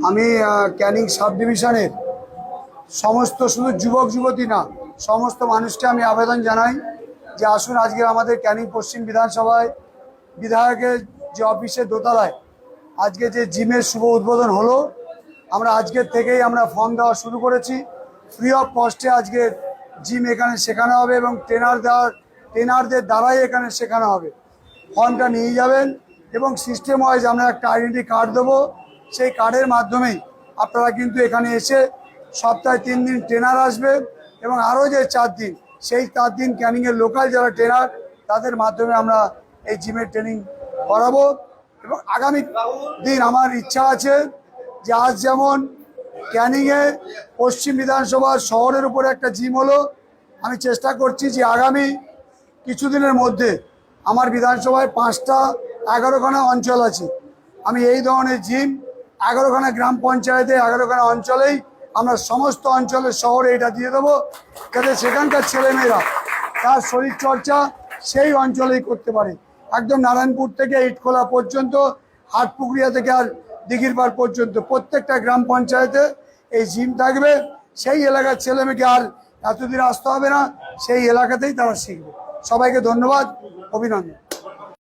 আমি ক্যানিং সাব ডিভিশনের সমস্ত শুধু যুবক যুবতী না সমস্ত মানুষকে আমি আবেদন জানাই যে আসুন আজকে আমাদের ক্যানিং পশ্চিম বিধানসভায় বিধায়কের যে অফিসের দোতলায় আজকে যে জিমের শুভ উদ্বোধন হলো। আমরা আজকের থেকেই আমরা ফর্ম দেওয়া শুরু করেছি। ফ্রি অফ কস্টে আজকে জিম এখানে শেখানো হবে এবং ট্রেনারদের দ্বারাই এখানে শেখানো হবে। ফর্মটা নিয়ে যাবেন এবং সিস্টেম ওয়াইজ আমরা একটা আইডেন্টি কার্ড দেবো। সেই কার্ডের মাধ্যমেই আপনারা কিন্তু এখানে এসে সপ্তাহে 3 দিন ট্রেনার আসবে এবং আরও যে 4 দিন সেই 4 দিন ক্যানিংয়ের লোকাল যারা ট্রেনার তাদের মাধ্যমে আমরা এই জিমের ট্রেনিং করাবো। এবং আগামী দিন আমার ইচ্ছা আছে যে আজ যেমন ক্যানিংয়ে পশ্চিম বিধানসভার শহরের উপরে একটা জিম হলো, আমি চেষ্টা করছি যে আগামী কিছুদিনের মধ্যে আমার বিধানসভায় 5টা 11খানা অঞ্চল আছে। আমি এই ধরনের জিম 11খানা গ্রাম পঞ্চায়েতে 11খানা অঞ্চলেই আমরা সমস্ত অঞ্চলের শহরে এটা দিয়ে দেবো, যাতে সেখানকার ছেলেমেয়েরা তার শরীরচর্চা সেই অঞ্চলেই করতে পারে। একদম নারায়ণপুর থেকে ইটখোলা পর্যন্ত, হাটপুকুরিয়া থেকে আর দিঘিরপাড় পর্যন্ত প্রত্যেকটা গ্রাম পঞ্চায়েতে এই জিম থাকবে। সেই এলাকার ছেলেমেয়েকে আর এতদিন আসতে হবে না, সেই এলাকাতেই তারা শিখবে। সবাইকে ধন্যবাদ, অভিনন্দন।